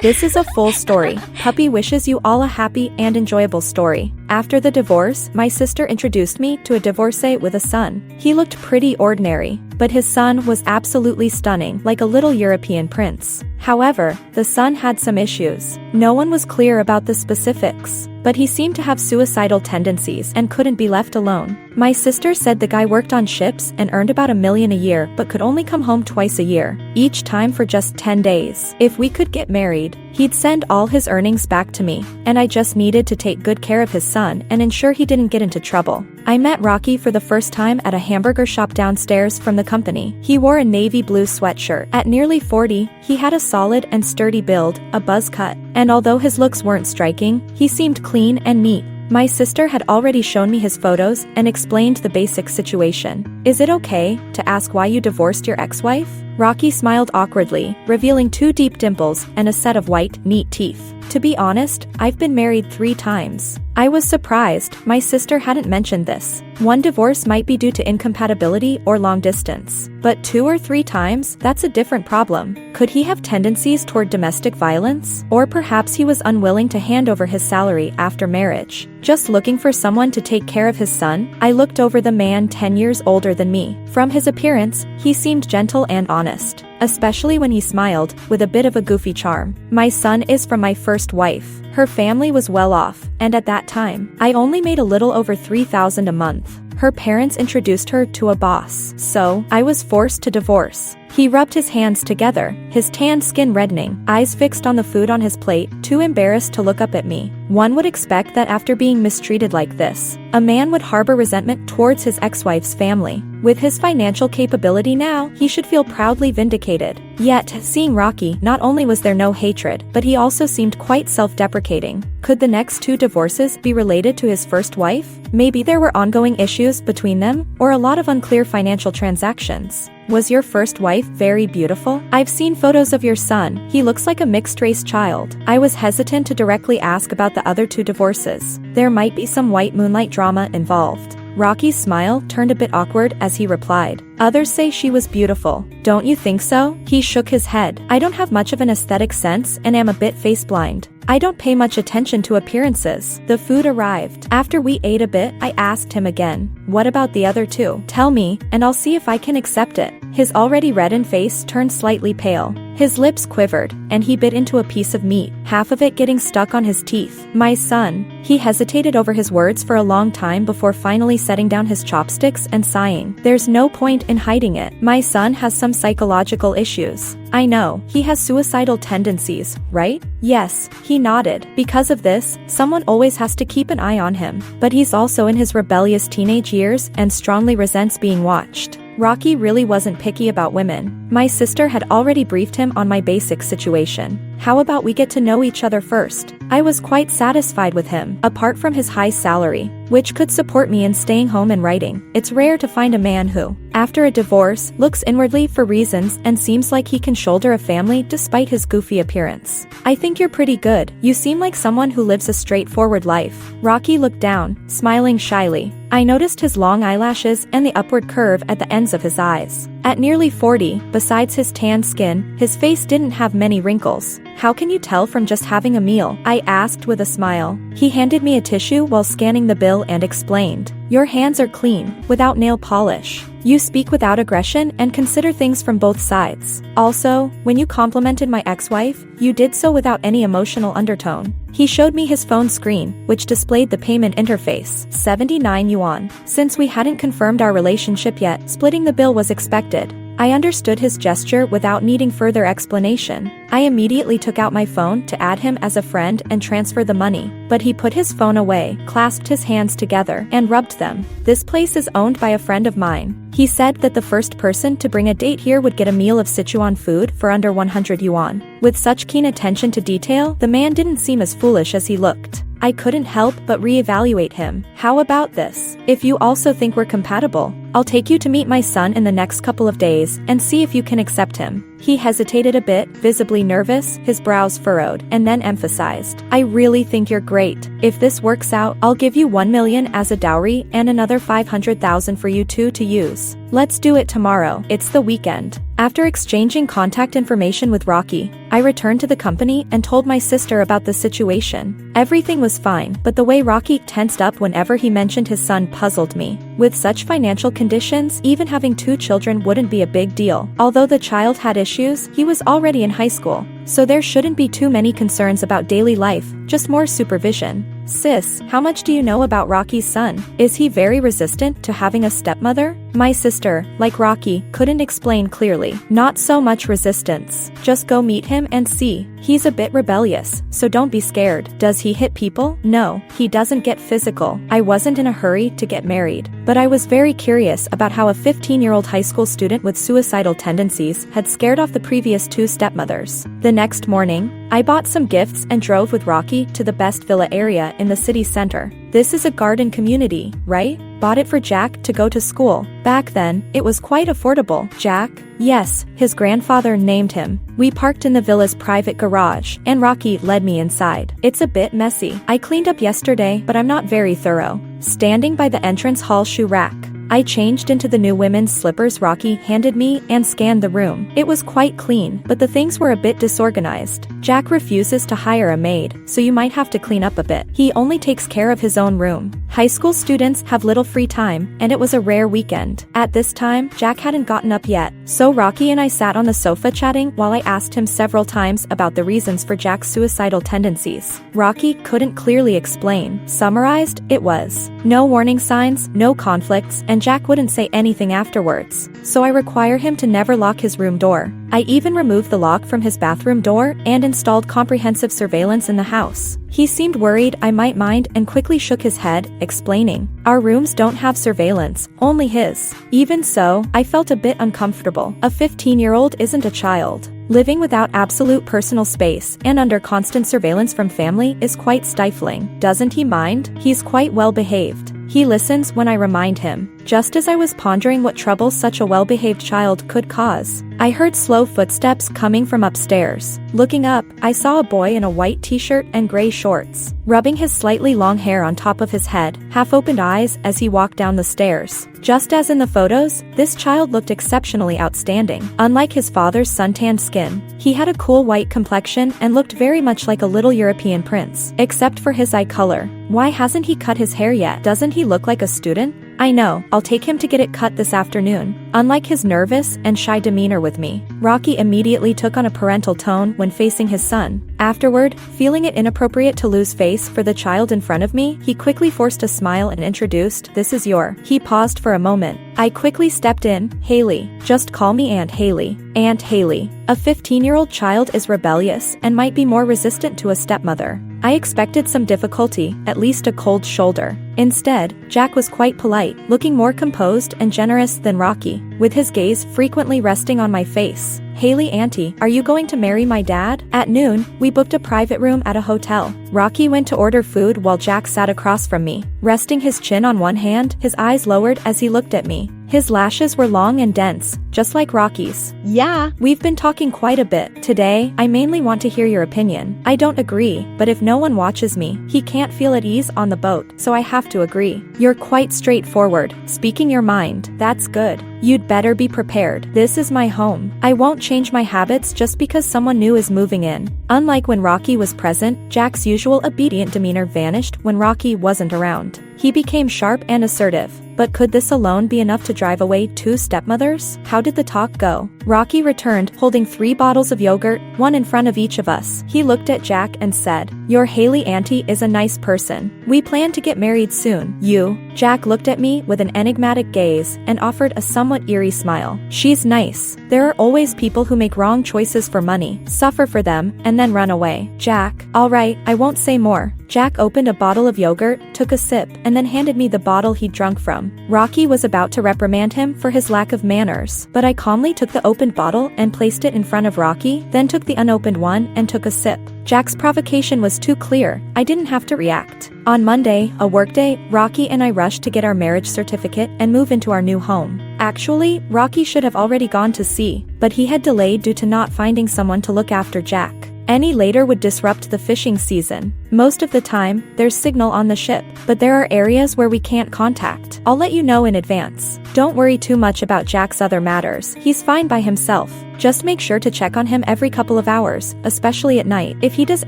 This is a full story. Puppy wishes you all a happy and enjoyable story. After the divorce, my sister introduced me to a divorcee with a son. He looked pretty ordinary, but his son was absolutely stunning, like a little European prince. However, the son had some issues. No one was clear about the specifics, but he seemed to have suicidal tendencies and couldn't be left alone. My sister said the guy worked on ships and earned about $1 million a year but could only come home twice a year, each time for just 10 days. If we could get married, he'd send all his earnings back to me, and I just needed to take good care of his son and ensure he didn't get into trouble. I met Rocky for the first time at a hamburger shop downstairs from the company. He wore a navy blue sweatshirt. At nearly 40, he had a solid and sturdy build, a buzz cut, and although his looks weren't striking, he seemed clean and neat. My sister had already shown me his photos and explained the basic situation. Is it okay to ask why you divorced your ex-wife? Rocky smiled awkwardly, revealing 2 deep dimples and a set of white, neat teeth. To be honest, I've been married 3 times. I was surprised my sister hadn't mentioned this. 1 divorce might be due to incompatibility or long distance, but 2 or 3 times, that's a different problem. Could he have tendencies toward domestic violence? Or perhaps he was unwilling to hand over his salary after marriage, just looking for someone to take care of his son? I looked over the man 10 years older than me. From his appearance, he seemed gentle and honest, especially when he smiled, with a bit of a goofy charm. My son is from my first wife. Her family was well off, and at that time, I only made a little over $3,000 a month. Her parents introduced her to a boss, so I was forced to divorce. He rubbed his hands together, his tanned skin reddening, eyes fixed on the food on his plate, too embarrassed to look up at me. One would expect that after being mistreated like this, a man would harbor resentment towards his ex-wife's family. With his financial capability now, he should feel proudly vindicated. Yet, seeing Rocky, not only was there no hatred, but he also seemed quite self-deprecating. Could the next 2 divorces be related to his first wife? Maybe there were ongoing issues between them, or a lot of unclear financial transactions. Was your first wife very beautiful? I've seen photos of your son. He looks like a mixed-race child. I was hesitant to directly ask about the other 2 divorces. There might be some white moonlight drama involved. Rocky's smile turned a bit awkward as he replied, "Others say she was beautiful. Don't you think so?" He shook his head. I don't have much of an aesthetic sense and am a bit face-blind. I don't pay much attention to appearances. The food arrived. After we ate a bit, I asked him again, "What about the other 2? Tell me, and I'll see if I can accept it." His already reddened face turned slightly pale. His lips quivered, and he bit into a piece of meat, half of it getting stuck on his teeth. "My son." He hesitated over his words for a long time before finally setting down his chopsticks and sighing. "There's no point in hiding it. My son has some psychological issues." "I know. He has suicidal tendencies, right?" "Yes," he nodded. "Because of this, someone always has to keep an eye on him. But he's also in his rebellious teenage years and strongly resents being watched." Rocky really wasn't picky about women. My sister had already briefed him on my basic situation. "How about we get to know each other first?" I was quite satisfied with him, apart from his high salary, which could support me in staying home and writing. It's rare to find a man who, after a divorce, looks inwardly for reasons and seems like he can shoulder a family despite his goofy appearance. "I think you're pretty good. You seem like someone who lives a straightforward life." Rocky looked down, smiling shyly. I noticed his long eyelashes and the upward curve at the ends of his eyes. At nearly 40, besides his tanned skin, his face didn't have many wrinkles. "How can you tell from just having a meal?" I asked with a smile. He handed me a tissue while scanning the bill and explained, "Your hands are clean, without nail polish. You speak without aggression and consider things from both sides. Also, when you complimented my ex-wife, you did so without any emotional undertone." He showed me his phone screen, which displayed the payment interface, 79 yuan. Since we hadn't confirmed our relationship yet, splitting the bill was expected. I understood his gesture without needing further explanation. I immediately took out my phone to add him as a friend and transfer the money, but he put his phone away, clasped his hands together, and rubbed them. "This place is owned by a friend of mine. He said that the first person to bring a date here would get a meal of Sichuan food for under 100 yuan. With such keen attention to detail, the man didn't seem as foolish as he looked. I couldn't help but reevaluate him. "How about this? If you also think we're compatible, I'll take you to meet my son in the next couple of days and see if you can accept him. He hesitated a bit, visibly nervous, his brows furrowed, and then emphasized, I really think you're great. If this works out, I'll give you $1 million as a dowry and another $500,000 for you two to use. Let's do it tomorrow. It's the weekend. After exchanging contact information with Rocky, I returned to the company and told my sister about the situation. Everything was fine, but the way Rocky tensed up whenever he mentioned his son puzzled me. With such financial conditions, even having 2 children wouldn't be a big deal. Although the child had issues, he was already in high school, so there shouldn't be too many concerns about daily life, just more supervision. Sis, how much do you know about Rocky's son? Is he very resistant to having a stepmother? My sister, like Rocky, couldn't explain clearly. Not so much resistance. Just go meet him and see. He's a bit rebellious, so don't be scared. Does he hit people? No, he doesn't get physical. I wasn't in a hurry to get married, but I was very curious about how a 15-year-old high school student with suicidal tendencies had scared off the previous 2 stepmothers. The next morning, I bought some gifts and drove with Rocky to the best villa area in the city center. This is a garden community, right? Bought it for Jack to go to school. Back then, it was quite affordable. Jack? Yes, his grandfather named him. We parked in the villa's private garage, and Rocky led me inside. It's a bit messy. I cleaned up yesterday, but I'm not very thorough. Standing by the entrance hall shoe rack, I changed into the new women's slippers Rocky handed me and scanned the room. It was quite clean, but the things were a bit disorganized. Jack refuses to hire a maid, so you might have to clean up a bit. He only takes care of his own room. High school students have little free time, and it was a rare weekend. At this time, Jack hadn't gotten up yet, so Rocky and I sat on the sofa chatting while I asked him several times about the reasons for Jack's suicidal tendencies. Rocky couldn't clearly explain. Summarized, it was no warning signs, no conflicts, and Jack wouldn't say anything afterwards, so I require him to never lock his room door. I even removed the lock from his bathroom door and installed comprehensive surveillance in the house. He seemed worried I might mind and quickly shook his head, explaining, our rooms don't have surveillance, only his. Even so, I felt a bit uncomfortable. A 15-year-old isn't a child. Living without absolute personal space and under constant surveillance from family is quite stifling. Doesn't he mind? He's quite well behaved. He listens when I remind him. Just as I was pondering what trouble such a well-behaved child could cause, I heard slow footsteps coming from upstairs. Looking up, I saw a boy in a white t-shirt and gray shorts, rubbing his slightly long hair on top of his head, half-opened eyes as he walked down the stairs. Just as in the photos, this child looked exceptionally outstanding. Unlike his father's suntanned skin, he had a cool white complexion and looked very much like a little European prince, except for his eye color. Why hasn't he cut his hair yet? Doesn't he look like a student? I know, I'll take him to get it cut this afternoon. Unlike his nervous and shy demeanor with me, Rocky immediately took on a parental tone when facing his son. Afterward, feeling it inappropriate to lose face for the child in front of me, he quickly forced a smile and introduced, this is your. He paused for a moment. I quickly stepped in, Haley. Just call me Aunt Haley. Aunt Haley. A 15-year-old child is rebellious and might be more resistant to a stepmother. I expected some difficulty, at least a cold shoulder. Instead, Jack was quite polite, looking more composed and generous than Rocky, with his gaze frequently resting on my face. Haley auntie, are you going to marry my dad? At noon, we booked a private room at a hotel. Rocky went to order food while Jack sat across from me, resting his chin on one hand, his eyes lowered as he looked at me. His lashes were long and dense, just like Rocky's. Yeah, we've been talking quite a bit. Today, I mainly want to hear your opinion. I don't agree, but if no one watches me, he can't feel at ease on the boat, so I have to agree. You're quite straightforward, speaking your mind. That's good. You'd better be prepared. This is my home. I won't change my habits just because someone new is moving in. Unlike when Rocky was present, Jack's usual obedient demeanor vanished when Rocky wasn't around. He became sharp and assertive. But could this alone be enough to drive away 2 stepmothers? How did the talk go? Rocky returned, holding 3 bottles of yogurt, one in front of each of us. He looked at Jack and said, your Haley auntie is a nice person. We plan to get married soon. You? Jack looked at me with an enigmatic gaze and offered a somewhat eerie smile. She's nice. There are always people who make wrong choices for money, suffer for them, and then run away. Jack, all right, I won't say more. Jack opened a bottle of yogurt, took a sip, and then handed me the bottle he'd drunk from. Rocky was about to reprimand him for his lack of manners, but I calmly took the open unopened bottle and placed it in front of Rocky, then took the unopened one and took a sip. Jack's provocation was too clear, I didn't have to react. On Monday, a workday, Rocky and I rushed to get our marriage certificate and move into our new home. Actually, Rocky should have already gone to sea, but he had delayed due to not finding someone to look after Jack. Any later would disrupt the fishing season. Most of the time, there's signal on the ship, but there are areas where we can't contact. I'll let you know in advance. Don't worry too much about Jack's other matters. He's fine by himself. Just make sure to check on him every couple of hours, especially at night. If he does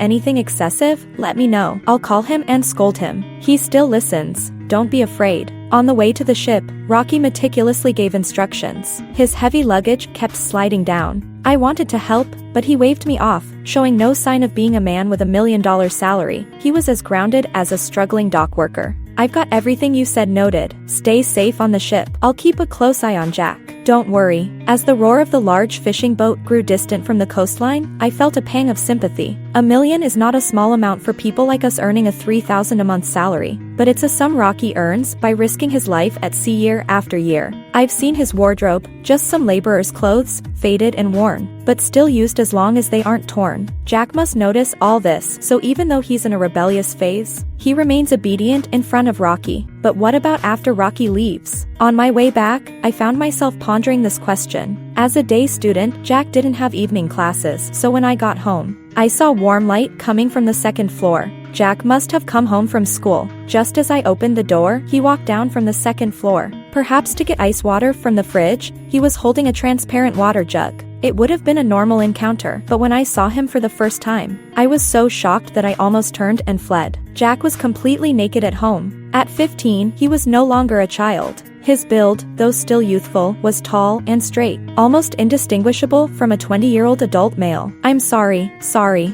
anything excessive, let me know. I'll call him and scold him. He still listens. Don't be afraid. On the way to the ship, Rocky meticulously gave instructions. His heavy luggage kept sliding down. I wanted to help, but he waved me off, showing no sign of being a man with $1 million salary. He was as grounded as a struggling dock worker. I've got everything you said noted. Stay safe on the ship. I'll keep a close eye on Jack. Don't worry. As the roar of the large fishing boat grew distant from the coastline, I felt a pang of sympathy. $1 million is not a small amount for people like us earning a $3,000 a month salary, but it's a sum Rocky earns by risking his life at sea year after year. I've seen his wardrobe, just some laborer's clothes, faded and worn, but still used as long as they aren't torn. Jack must notice all this, so even though he's in a rebellious phase, he remains obedient in front of Rocky. But what about after Rocky leaves? On my way back, I found myself pondering this question. As a day student, Jack didn't have evening classes, so when I got home, I saw warm light coming from the second floor. Jack must have come home from school. Just as I opened the door, he walked down from the second floor. Perhaps to get ice water from the fridge, he was holding a transparent water jug. It would have been a normal encounter, but when I saw him for the first time, I was so shocked that I almost turned and fled. Jack was completely naked at home. At 15, he was no longer a child. His build, though still youthful, was tall and straight, almost indistinguishable from a 20-year-old adult male. I'm sorry.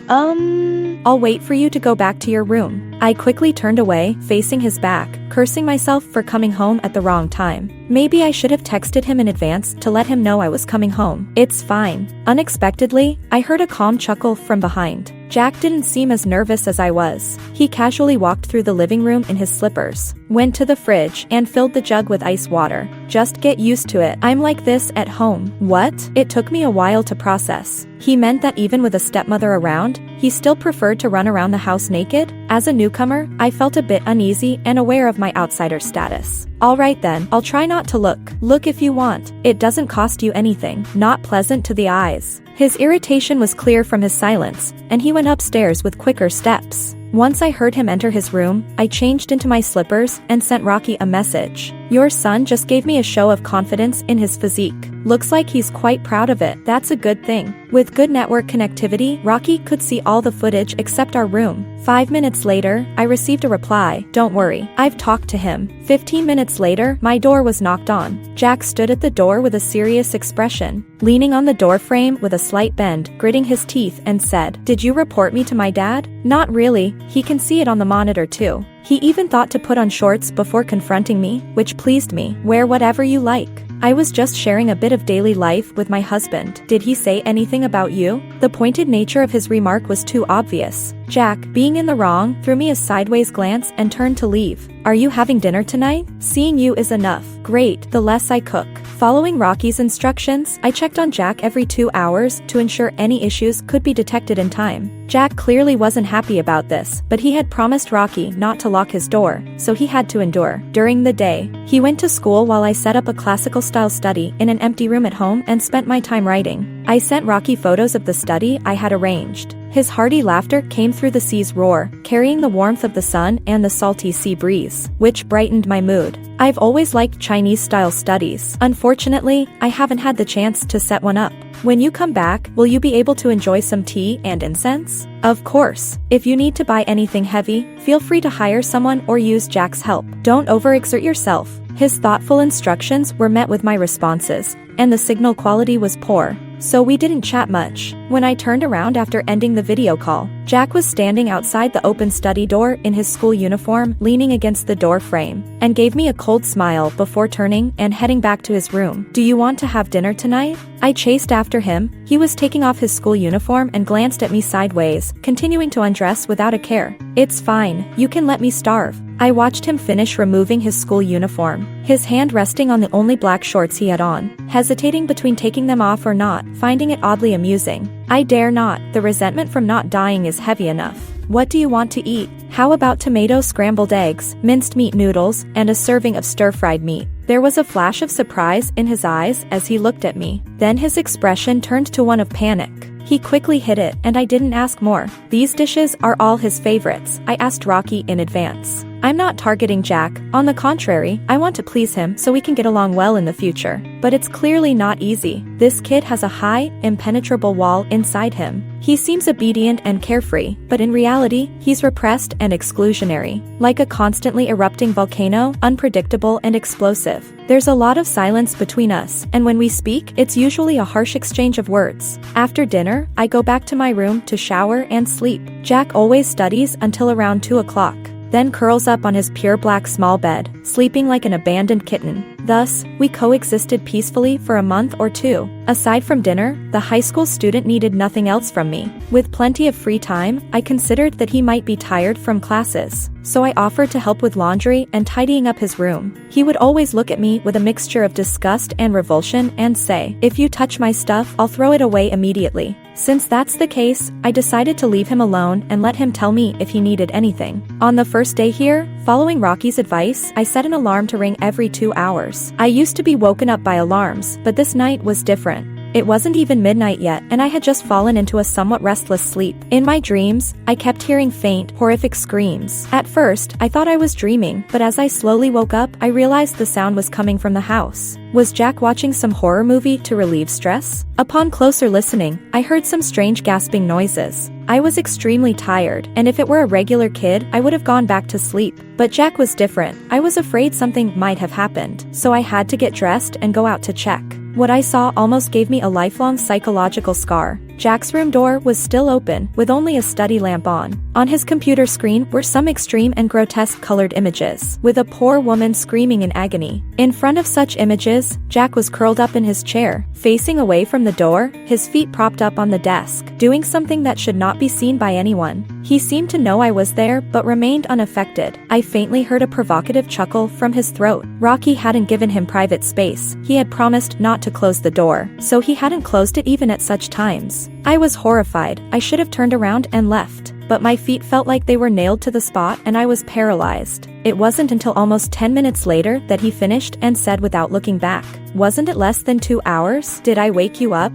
I'll wait for you to go back to your room. I quickly turned away, facing his back, cursing myself for coming home at the wrong time. Maybe I should have texted him in advance to let him know I was coming home. It's fine. Unexpectedly, I heard a calm chuckle from behind. Jack didn't seem as nervous as I was. He casually walked through the living room in his slippers, went to the fridge, and filled the jug with ice water. Just get used to it. I'm like this at home. What? It took me a while to process. He meant that even with a stepmother around, he still preferred to run around the house naked? As a newcomer, I felt a bit uneasy and aware of my outsider status. Alright then, I'll try not to look. Look if you want. It doesn't cost you anything. Not pleasant to the eyes. His irritation was clear from his silence, and he went upstairs with quicker steps. Once I heard him enter his room, I changed into my slippers and sent Rocky a message. Your son just gave me a show of confidence in his physique. Looks like he's quite proud of it. That's a good thing. With good network connectivity, Rocky could see all the footage except our room. 5 minutes later, I received a reply. Don't worry, I've talked to him. 15 minutes later, my door was knocked on. Jack stood at the door with a serious expression, leaning on the door frame with a slight bend, gritting his teeth, and said, "Did you report me to my dad?" Not really, he can see it on the monitor too. He even thought to put on shorts before confronting me, which pleased me. Wear whatever you like. I was just sharing a bit of daily life with my husband. Did he say anything about you? The pointed nature of his remark was too obvious. Jack, being in the wrong, threw me a sideways glance and turned to leave. Are you having dinner tonight? Seeing you is enough. Great, the less I cook. Following Rocky's instructions, I checked on Jack every 2 hours to ensure any issues could be detected in time. Jack clearly wasn't happy about this, but he had promised Rocky not to lock his door, so he had to endure. During the day, he went to school while I set up a classical-style study in an empty room at home and spent my time writing. I sent Rocky photos of the study I had arranged. His hearty laughter came through the sea's roar, carrying the warmth of the sun and the salty sea breeze, which brightened my mood. I've always liked Chinese-style studies. Unfortunately, I haven't had the chance to set one up. When you come back, will you be able to enjoy some tea and incense? Of course. If you need to buy anything heavy, feel free to hire someone or use Jack's help. Don't overexert yourself. His thoughtful instructions were met with my responses, and the signal quality was poor, so we didn't chat much. When I turned around after ending the video call, Jack was standing outside the open study door in his school uniform, leaning against the door frame, and gave me a cold smile before turning and heading back to his room. Do you want to have dinner tonight? I chased after him. He was taking off his school uniform and glanced at me sideways, continuing to undress without a care. It's fine, you can let me starve. I watched him finish removing his school uniform, his hand resting on the only black shorts he had on, hesitating between taking them off or not, finding it oddly amusing. I dare not, the resentment from not dying is heavy enough. What do you want to eat? How about tomato scrambled eggs, minced meat noodles, and a serving of stir-fried meat? There was a flash of surprise in his eyes as he looked at me. Then his expression turned to one of panic. He quickly hid it, and I didn't ask more. These dishes are all his favorites, I asked Rocky in advance. I'm not targeting Jack. On the contrary, I want to please him so we can get along well in the future. But it's clearly not easy. This kid has a high, impenetrable wall inside him. He seems obedient and carefree, but in reality, he's repressed and exclusionary. Like a constantly erupting volcano, unpredictable and explosive. There's a lot of silence between us, and when we speak, it's usually a harsh exchange of words. After dinner, I go back to my room to shower and sleep. Jack always studies until around 2 o'clock. Then curls up on his pure black small bed, sleeping like an abandoned kitten. Thus, we coexisted peacefully for a month or two. Aside from dinner, the high school student needed nothing else from me. With plenty of free time, I considered that he might be tired from classes. So I offered to help with laundry and tidying up his room. He would always look at me with a mixture of disgust and revulsion and say, "If you touch my stuff, I'll throw it away immediately." Since that's the case, I decided to leave him alone and let him tell me if he needed anything. On the first day here, following Rocky's advice, I set an alarm to ring every 2 hours. I used to be woken up by alarms, but this night was different. It wasn't even midnight yet, and I had just fallen into a somewhat restless sleep. In my dreams, I kept hearing faint, horrific screams. At first, I thought I was dreaming, but as I slowly woke up, I realized the sound was coming from the house. Was Jack watching some horror movie to relieve stress? Upon closer listening, I heard some strange gasping noises. I was extremely tired, and if it were a regular kid, I would have gone back to sleep. But Jack was different. I was afraid something might have happened, so I had to get dressed and go out to check. What I saw almost gave me a lifelong psychological scar. Jack's room door was still open, with only a study lamp on. On his computer screen were some extreme and grotesque colored images, with a poor woman screaming in agony. In front of such images, Jack was curled up in his chair, facing away from the door, his feet propped up on the desk, doing something that should not be seen by anyone. He seemed to know I was there, but remained unaffected. I faintly heard a provocative chuckle from his throat. Rocky hadn't given him private space. He had promised not to close the door, so he hadn't closed it even at such times. I was horrified. I should have turned around and left. But my feet felt like they were nailed to the spot and I was paralyzed. It wasn't until almost 10 minutes later that he finished and said without looking back, "Wasn't it less than 2 hours? Did I wake you up?"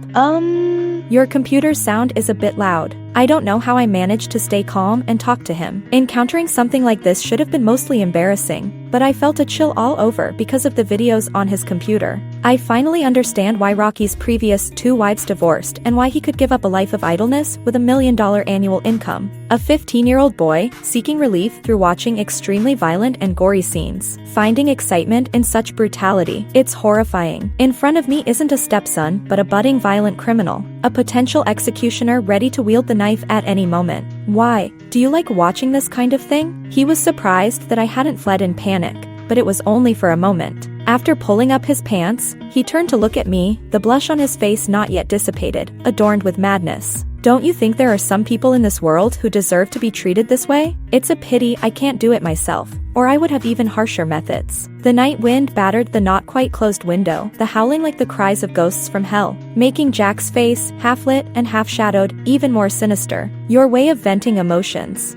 Your computer's sound is a bit loud." I don't know how I managed to stay calm and talk to him. Encountering something like this should have been mostly embarrassing, but I felt a chill all over because of the videos on his computer. I finally understand why Rocky's previous 2 wives divorced and why he could give up a life of idleness with $1 million annual income. A 15-year-old boy seeking relief through watching extremely violent and gory scenes, finding excitement in such brutality. It's horrifying. In front of me isn't a stepson, but a budding violent criminal, a potential executioner ready to wield the knife at any moment. Why? Do you like watching this kind of thing? He was surprised that I hadn't fled in panic, but it was only for a moment. After pulling up his pants, he turned to look at me, the blush on his face not yet dissipated, adorned with madness. Don't you think there are some people in this world who deserve to be treated this way? It's a pity I can't do it myself, or I would have even harsher methods. The night wind battered the not quite closed window, the howling like the cries of ghosts from hell, making Jack's face, half lit and half shadowed, even more sinister. Your way of venting emotions.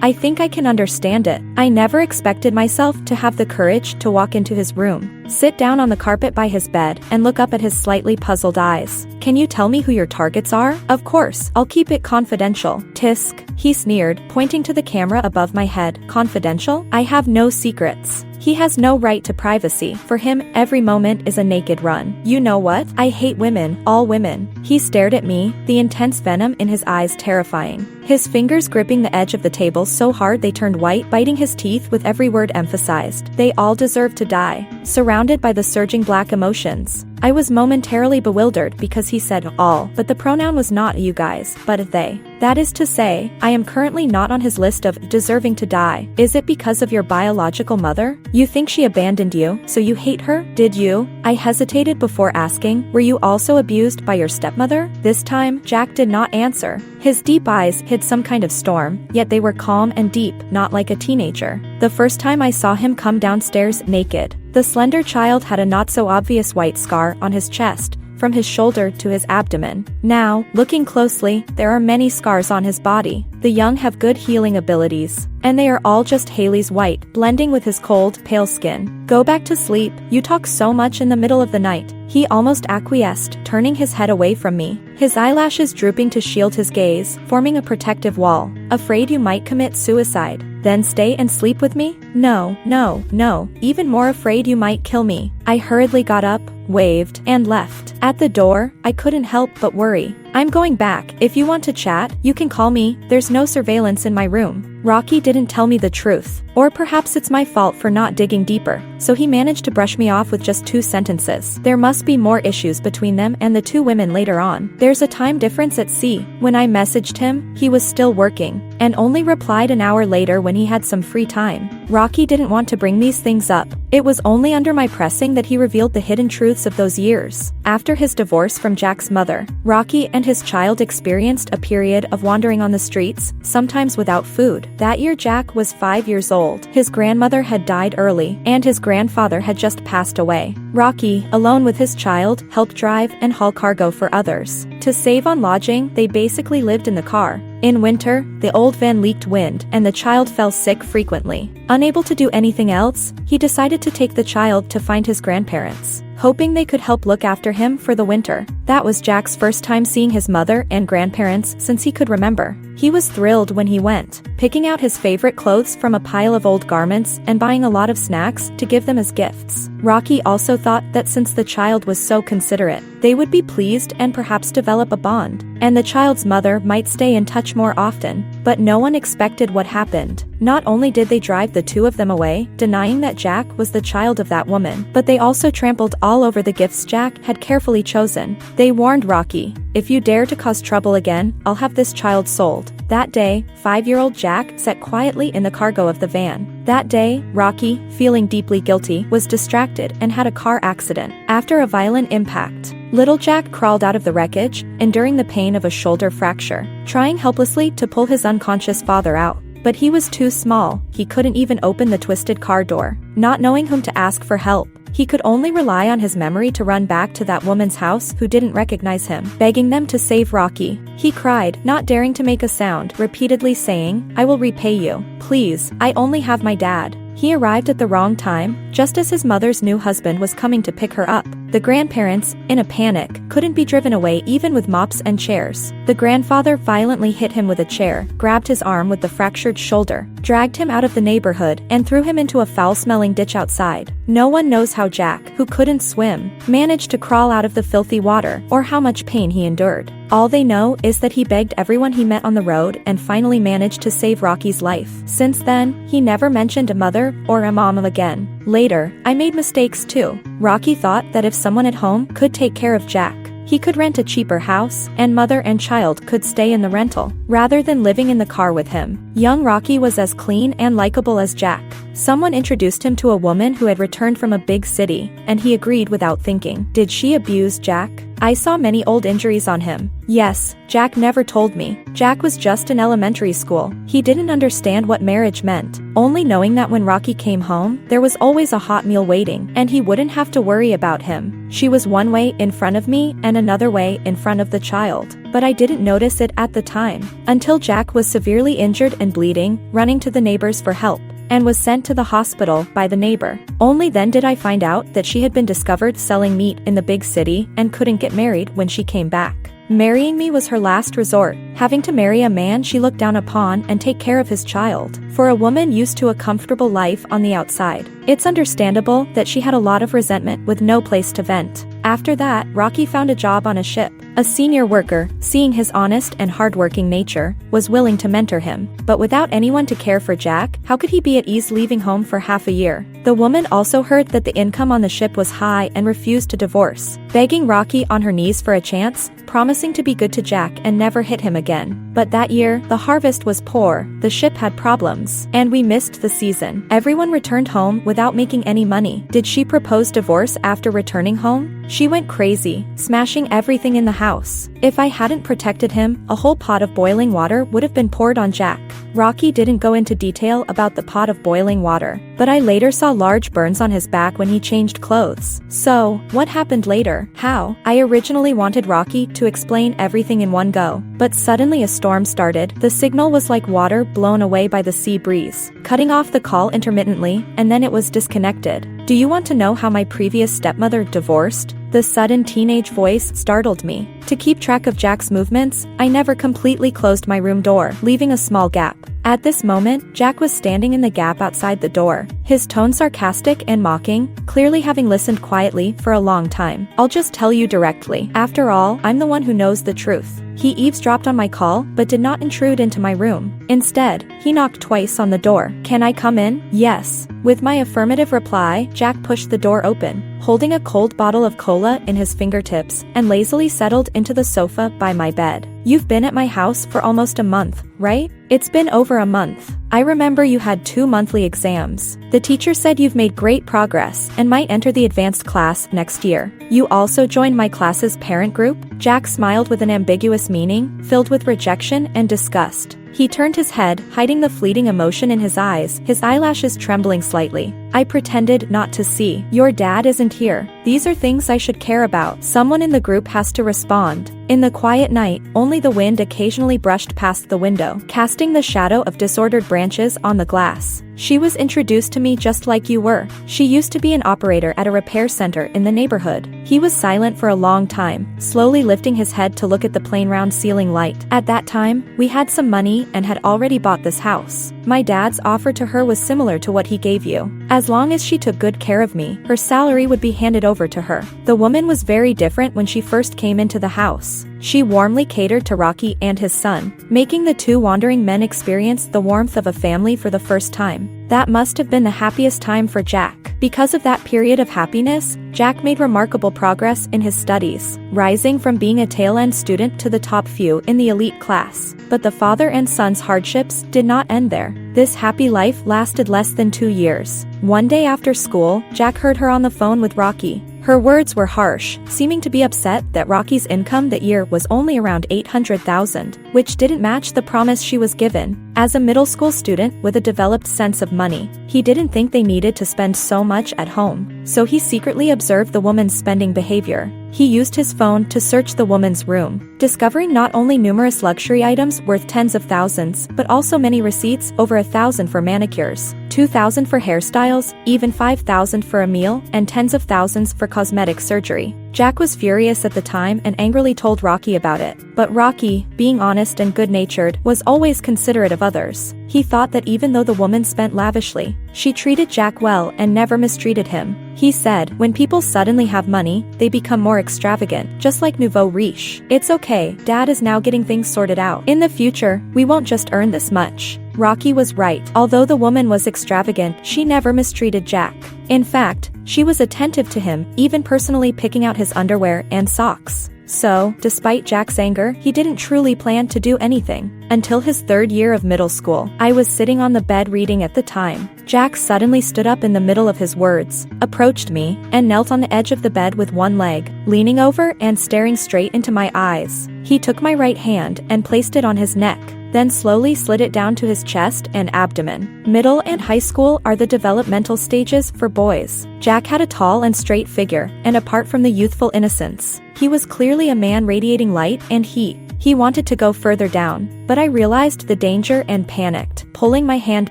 I think I can understand it. I never expected myself to have the courage to walk into his room, sit down on the carpet by his bed, and look up at his slightly puzzled eyes. Can you tell me who your targets are? Of course, I'll keep it confidential. Tisk, he sneered, pointing to the camera above my head. Confidential? I have no secrets. He has no right to privacy. For him, every moment is a naked run. You know what? I hate women, all women. He stared at me, the intense venom in his eyes terrifying. His fingers gripping the edge of the table so hard they turned white, biting his teeth with every word emphasized. They all deserve to die. Surrounded surrounded by the surging black emotions. I was momentarily bewildered because he said all, but the pronoun was not you guys, but they. That is to say, I am currently not on his list of deserving to die. Is it because of your biological mother? You think she abandoned you, so you hate her? Did you? I hesitated before asking, were you also abused by your stepmother? This time, Jack did not answer. His deep eyes hid some kind of storm, yet they were calm and deep, not like a teenager. The first time I saw him come downstairs naked, the slender child had a not-so-obvious white scar on his chest, from his shoulder to his abdomen. Now, looking closely, there are many scars on his body. The young have good healing abilities, and they are all just Haley's white, blending with his cold, pale skin. Go back to sleep, you talk so much in the middle of the night. He almost acquiesced, turning his head away from me, his eyelashes drooping to shield his gaze, forming a protective wall. Afraid you might commit suicide. Then stay and sleep with me? No, no, no, even more afraid you might kill me. I hurriedly got up, waved, and left. At the door, I couldn't help but worry. I'm going back. If you want to chat, you can call me. There's no surveillance in my room. Rocky didn't tell me the truth. Or perhaps it's my fault for not digging deeper. So he managed to brush me off with just 2 sentences. There must be more issues between them and the 2 women later on. There's a time difference at sea. When I messaged him, he was still working, and only replied an hour later when he had some free time. Rocky didn't want to bring these things up. It was only under my pressing that he revealed the hidden truths of those years. After his divorce from Jack's mother, Rocky and his child experienced a period of wandering on the streets, sometimes without food. That year Jack was 5 years old. His grandmother had died early, and his grandfather had just passed away. Rocky, alone with his child, helped drive and haul cargo for others. To save on lodging, they basically lived in the car. In winter, the old van leaked wind, and the child fell sick frequently. Unable to do anything else, he decided to take the child to find his grandparents, hoping they could help look after him for the winter. That was Jack's first time seeing his mother and grandparents since he could remember. He was thrilled when he went, picking out his favorite clothes from a pile of old garments and buying a lot of snacks to give them as gifts. Rocky also thought that since the child was so considerate, they would be pleased and perhaps develop a bond, and the child's mother might stay in touch more often. But no one expected what happened. Not only did they drive the 2 of them away, denying that Jack was the child of that woman, but they also trampled all over the gifts Jack had carefully chosen. They warned Rocky, if you dare to cause trouble again, I'll have this child sold. That day, 5-year-old Jack sat quietly in the cargo of the van. That day, Rocky, feeling deeply guilty, was distracted and had a car accident. After a violent impact, little Jack crawled out of the wreckage, enduring the pain of a shoulder fracture, trying helplessly to pull his unconscious father out. But he was too small, he couldn't even open the twisted car door. Not knowing whom to ask for help, he could only rely on his memory to run back to that woman's house who didn't recognize him, begging them to save Rocky. He cried, not daring to make a sound, repeatedly saying, I will repay you. Please, I only have my dad. He arrived at the wrong time, just as his mother's new husband was coming to pick her up. The grandparents, in a panic, couldn't be driven away even with mops and chairs. The grandfather violently hit him with a chair, grabbed his arm with the fractured shoulder, dragged him out of the neighborhood, and threw him into a foul-smelling ditch outside. No one knows how Jack, who couldn't swim, managed to crawl out of the filthy water, or how much pain he endured. All they know is that he begged everyone he met on the road and finally managed to save Rocky's life. Since then, he never mentioned a mother or a mom again. Later, I made mistakes too. Rocky thought that if someone at home could take care of Jack, he could rent a cheaper house, and mother and child could stay in the rental, rather than living in the car with him. Young Rocky was as clean and likable as Jack. Someone introduced him to a woman who had returned from a big city, and he agreed without thinking. Did she abuse Jack? I saw many old injuries on him. Yes, Jack never told me. Jack was just in elementary school. He didn't understand what marriage meant, only knowing that when Rocky came home, there was always a hot meal waiting, and he wouldn't have to worry about him. She was one way in front of me and another way in front of the child, but I didn't notice it at the time, until Jack was severely injured and bleeding, running to the neighbors for help, and was sent to the hospital by the neighbor. Only then did I find out that she had been discovered selling meat in the big city and couldn't get married when she came back. Marrying me was her last resort, having to marry a man she looked down upon and take care of his child. For a woman used to a comfortable life on the outside, It's understandable that she had a lot of resentment with no place to vent. After that, Rocky found a job on a ship. A senior worker, seeing his honest and hardworking nature, was willing to mentor him. But without anyone to care for Jack, how could he be at ease leaving home for half a year? The woman also heard that the income on the ship was high and refused to divorce, begging Rocky on her knees for a chance, promising to be good to Jack and never hit him again. But that year, the harvest was poor, the ship had problems, and we missed the season. Everyone returned home without making any money. Did she propose divorce after returning home? She went crazy, smashing everything in the house. If I hadn't protected him, a whole pot of boiling water would have been poured on Jack. Rocky didn't go into detail about the pot of boiling water, but I later saw large burns on his back when he changed clothes. So, what happened later? How? I originally wanted Rocky to explain everything in one go, but suddenly a storm started. The signal was like water blown away by the sea breeze, cutting off the call intermittently, and then it was disconnected. Do you want to know how my previous stepmother divorced? The sudden teenage voice startled me. To keep track of Jack's movements, I never completely closed my room door, leaving a small gap. At this moment, Jack was standing in the gap outside the door, his tone sarcastic and mocking, clearly having listened quietly for a long time. I'll just tell you directly. After all, I'm the one who knows the truth. He eavesdropped on my call, but did not intrude into my room. Instead, he knocked twice on the door. Can I come in? Yes. With my affirmative reply, Jack pushed the door open, holding a cold bottle of cola in his fingertips, and lazily settled into the sofa by my bed. You've been at my house for almost a month, right? It's been over a month. I remember you had 2 monthly exams. The teacher said you've made great progress and might enter the advanced class next year. You also joined my class's parent group? Jack smiled with an ambiguous meaning, filled with rejection and disgust. He turned his head, hiding the fleeting emotion in his eyes, his eyelashes trembling slightly. I pretended not to see. Your dad isn't here. These are things I should care about. Someone in the group has to respond. In the quiet night, only the wind occasionally brushed past the window, casting the shadow of disordered branches on the glass. She was introduced to me just like you were. She used to be an operator at a repair center in the neighborhood. He was silent for a long time, slowly lifting his head to look at the plain round ceiling light. At that time, we had some money and had already bought this house. My dad's offer to her was similar to what he gave you. As long as she took good care of me, her salary would be handed over to her. The woman was very different when she first came into the house. She warmly catered to Rocky and his son, making the two wandering men experience the warmth of a family for the first time. That must have been the happiest time for Jack. Because of that period of happiness, Jack made remarkable progress in his studies, rising from being a tail-end student to the top few in the elite class. But the father and son's hardships did not end there. This happy life lasted less than 2 years. One day after school, Jack heard her on the phone with Rocky. Her words were harsh, seeming to be upset that Rocky's income that year was only around $800,000, which didn't match the promise she was given. As a middle school student with a developed sense of money, he didn't think they needed to spend so much at home, so he secretly observed the woman's spending behavior. He used his phone to search the woman's room, discovering not only numerous luxury items worth tens of thousands, but also many receipts over $1,000 for manicures, $2,000 for hairstyles, even $5,000 for a meal, and tens of thousands for cosmetic surgery. Jack was furious at the time and angrily told Rocky about it. But Rocky, being honest and good-natured, was always considerate of others. He thought that even though the woman spent lavishly, she treated Jack well and never mistreated him. He said, when people suddenly have money, they become more extravagant, just like nouveau riche. It's okay, Dad is now getting things sorted out. In the future, we won't just earn this much. Rocky was right. Although the woman was extravagant, she never mistreated Jack. In fact, she was attentive to him, even personally picking out his underwear and socks. So, despite Jack's anger, he didn't truly plan to do anything. Until his 3rd year of middle school. I was sitting on the bed reading at the time. Jack suddenly stood up in the middle of his words, approached me, and knelt on the edge of the bed with one leg, leaning over and staring straight into my eyes. He took my right hand and placed it on his neck, then slowly slid it down to his chest and abdomen. Middle and high school are the developmental stages for boys. Jack had a tall and straight figure, and apart from the youthful innocence, he was clearly a man radiating light and heat. He wanted to go further down, but I realized the danger and panicked, pulling my hand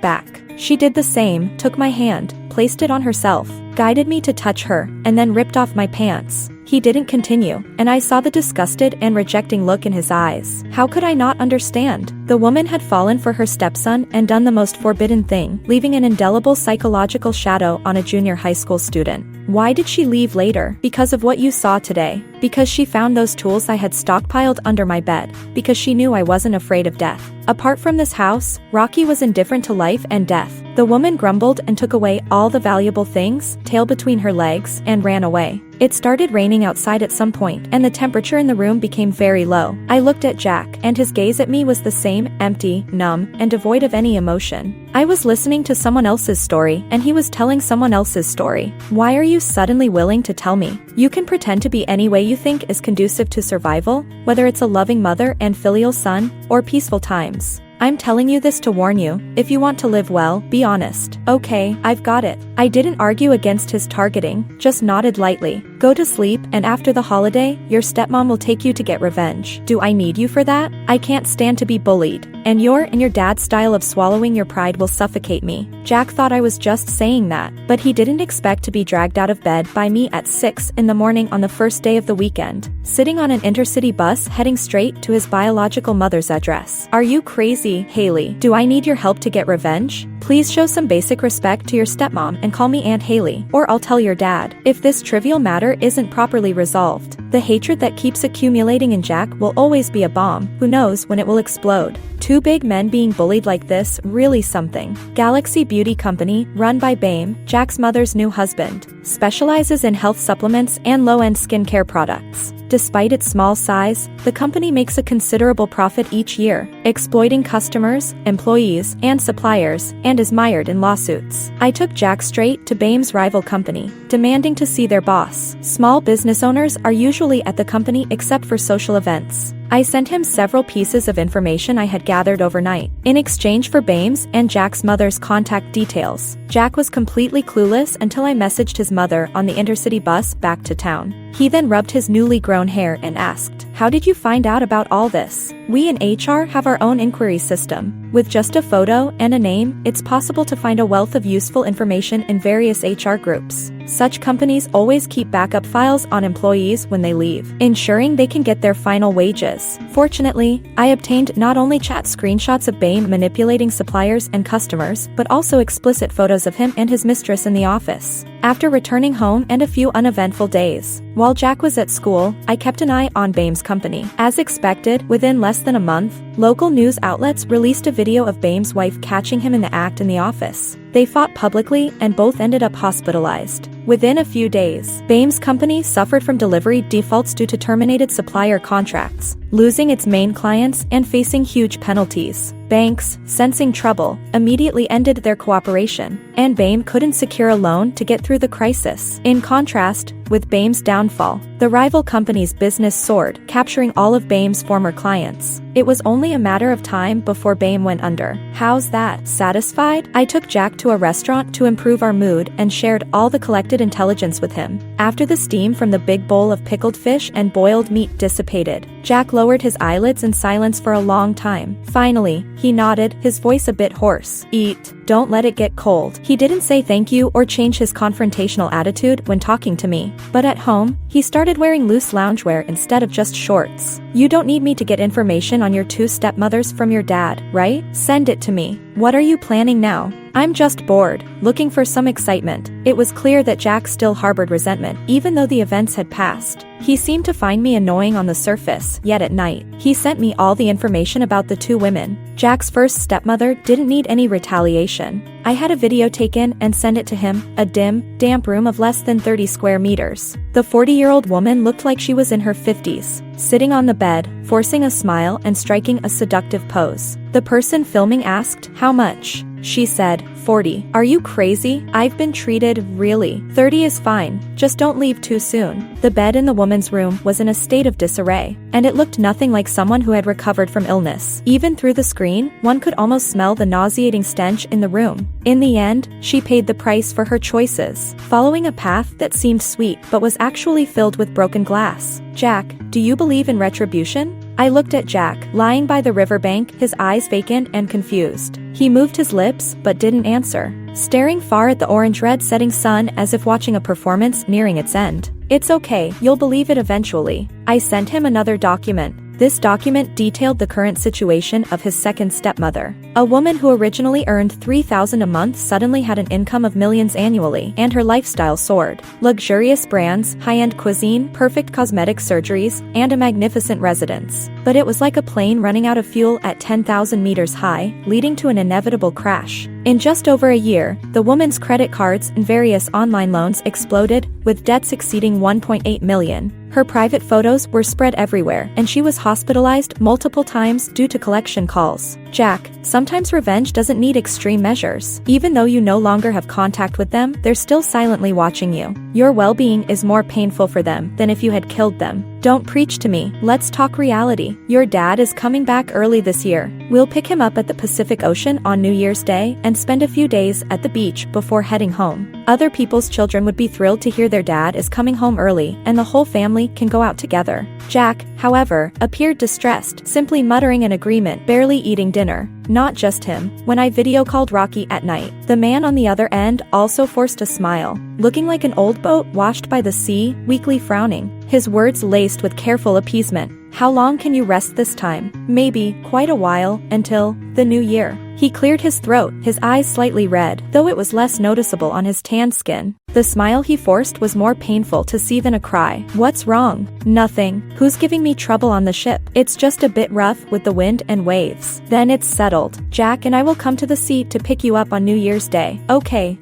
back. She did the same, took my hand, placed it on herself, guided me to touch her, and then ripped off my pants. He didn't continue, and I saw the disgusted and rejecting look in his eyes. How could I not understand? The woman had fallen for her stepson and done the most forbidden thing, leaving an indelible psychological shadow on a junior high school student. Why did she leave later? Because of what you saw today. Because she found those tools I had stockpiled under my bed. Because she knew I wasn't afraid of death. Apart from this house, Rocky was indifferent to life and death. The woman grumbled and took away all the valuable things, tail between her legs, and ran away. It started raining outside at some point, and the temperature in the room became very low. I looked at Jack, and his gaze at me was the same, empty, numb, and devoid of any emotion. I was listening to someone else's story, and he was telling someone else's story. Why are you suddenly willing to tell me? You can pretend to be any way you think is conducive to survival, whether it's a loving mother and filial son, or peaceful times. I'm telling you this to warn you, if you want to live well, be honest. Okay, I've got it. I didn't argue against his targeting, just nodded lightly. Go to sleep, and after the holiday, your stepmom will take you to get revenge. Do I need you for that? I can't stand to be bullied. And your dad's style of swallowing your pride will suffocate me. Jack thought I was just saying that, but he didn't expect to be dragged out of bed by me at 6 in the morning on the first day of the weekend, sitting on an intercity bus heading straight to his biological mother's address. Are you crazy, Haley? Do I need your help to get revenge? Please show some basic respect to your stepmom and call me Aunt Haley, or I'll tell your dad. If this trivial matter isn't properly resolved, the hatred that keeps accumulating in Jack will always be a bomb. Who knows when it will explode? Two big men being bullied like this, really something. Galaxy Beauty Company, run by Bame, Jack's mother's new husband, specializes in health supplements and low-end skincare products. Despite its small size, the company makes a considerable profit each year, exploiting customers, employees, and suppliers, and is mired in lawsuits. I took Jack straight to Bame's rival company, demanding to see their boss. Small business owners are usually at the company except for social events. I sent him several pieces of information I had gathered overnight, in exchange for Bame's and Jack's mother's contact details. Jack was completely clueless until I messaged his mother on the intercity bus back to town. He then rubbed his newly grown hair and asked, "How did you find out about all this?" We in HR have our own inquiry system. With just a photo and a name, it's possible to find a wealth of useful information in various HR groups. Such companies always keep backup files on employees when they leave, ensuring they can get their final wages. Fortunately, I obtained not only chat screenshots of Bame manipulating suppliers and customers, but also explicit photos of him and his mistress in the office. After returning home and a few uneventful days, while Jack was at school, I kept an eye on Bame's company. As expected, within less than a month, local news outlets released a video of Bame's wife catching him in the act in the office. They fought publicly and both ended up hospitalized. Within a few days, Bame's company suffered from delivery defaults due to terminated supplier contracts, losing its main clients and facing huge penalties. Banks, sensing trouble, immediately ended their cooperation, and Bame couldn't secure a loan to get through the crisis. In contrast, with Bame's downfall, the rival company's business soared, capturing all of Bame's former clients. It was only a matter of time before Bame went under. How's that? Satisfied? I took Jack to a restaurant to improve our mood and shared all the collected intelligence with him. After the steam from the big bowl of pickled fish and boiled meat dissipated, Jack lowered his eyelids in silence for a long time. Finally, he nodded, his voice a bit hoarse. Eat. Don't let it get cold. He didn't say thank you or change his confrontational attitude when talking to me. But at home, he started wearing loose loungewear instead of just shorts. You don't need me to get information on your two stepmothers from your dad, right? Send it to me. What are you planning now? I'm just bored, looking for some excitement. It was clear that Jack still harbored resentment, even though the events had passed. He seemed to find me annoying on the surface, yet at night, he sent me all the information about the two women. Jack's first stepmother didn't need any retaliation. I had a video taken and sent it to him, a dim, damp room of less than 30 square meters. The 40-year-old woman looked like she was in her 50s, sitting on the bed, forcing a smile and striking a seductive pose. The person filming asked, "How much?" She said, 40. Are you crazy? I've been treated really. 30 is fine, just don't leave too soon. The bed in the woman's room was in a state of disarray, and it looked nothing like someone who had recovered from illness. Even through the screen, one could almost smell the nauseating stench in the room. In the end, she paid the price for her choices, following a path that seemed sweet but was actually filled with broken glass. Jack, do you believe in retribution? I looked at Jack, lying by the riverbank, his eyes vacant and confused. He moved his lips, but didn't answer, staring far at the orange-red setting sun as if watching a performance nearing its end. It's okay, you'll believe it eventually. I sent him another document. This document detailed the current situation of his second stepmother. A woman who originally earned $3,000 a month suddenly had an income of millions annually, and her lifestyle soared. Luxurious brands, high-end cuisine, perfect cosmetic surgeries, and a magnificent residence. But it was like a plane running out of fuel at 10,000 meters high, leading to an inevitable crash. In just over a year, the woman's credit cards and various online loans exploded, with debts exceeding $1.8 million. Her private photos were spread everywhere, and she was hospitalized multiple times due to collection calls. Jack, sometimes revenge doesn't need extreme measures. Even though you no longer have contact with them, they're still silently watching you. Your well-being is more painful for them than if you had killed them. Don't preach to me, let's talk reality. Your dad is coming back early this year. We'll pick him up at the Pacific Ocean on New Year's Day and spend a few days at the beach before heading home. Other people's children would be thrilled to hear their dad is coming home early and the whole family can go out together. Jack, however, appeared distressed, simply muttering an agreement, barely eating dinner. Not just him. When I video called Rocky at night, the man on the other end also forced a smile, looking like an old boat washed by the sea, weakly frowning. His words laced with careful appeasement. How long can you rest this time? Maybe, quite a while, until the new year. He cleared his throat, his eyes slightly red, though it was less noticeable on his tanned skin. The smile he forced was more painful to see than a cry. What's wrong? Nothing. Who's giving me trouble on the ship? It's just a bit rough with the wind and waves. Then it's settled. Jack and I will come to the sea to pick you up on New Year's Day. Okay.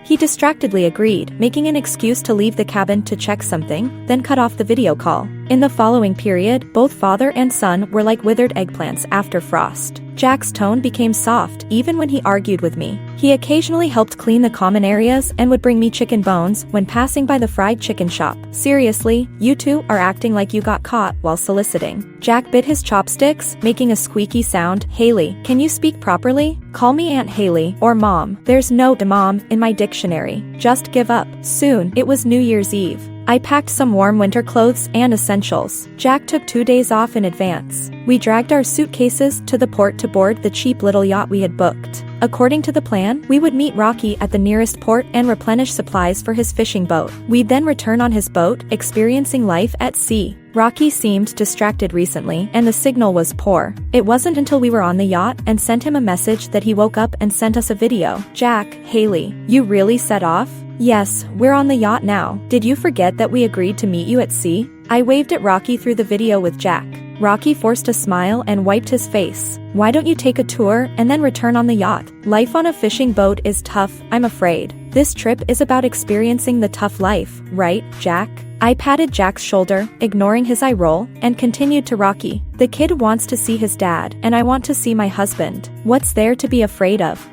He distractedly agreed, making an excuse to leave the cabin to check something, then cut off the video call. In the following period, both father and son were like withered eggplants after frost. Jack's tone became soft, even when he argued with me. He occasionally helped clean the common areas and would bring me chicken bones when passing by the fried chicken shop. Seriously, you two are acting like you got caught while soliciting. Jack bit his chopsticks, making a squeaky sound. Haley, can you speak properly? Call me Aunt Haley, or Mom. There's no mom in my dictionary. Just give up. Soon, it was New Year's Eve. I packed some warm winter clothes and essentials. Jack took 2 days off in advance. We dragged our suitcases to the port to board the cheap little yacht we had booked. According to the plan, we would meet Rocky at the nearest port and replenish supplies for his fishing boat. We'd then return on his boat, experiencing life at sea. Rocky seemed distracted recently, and the signal was poor. It wasn't until we were on the yacht and sent him a message that he woke up and sent us a video. Jack, Haley, you really set off? Yes, we're on the yacht now. Did you forget that we agreed to meet you at sea? I waved at Rocky through the video with Jack. Rocky forced a smile and wiped his face. Why don't you take a tour and then return on the yacht? Life on a fishing boat is tough, I'm afraid. This trip is about experiencing the tough life, right, Jack? I patted Jack's shoulder, ignoring his eye roll, and continued to Rocky. The kid wants to see his dad, and I want to see my husband. What's there to be afraid of?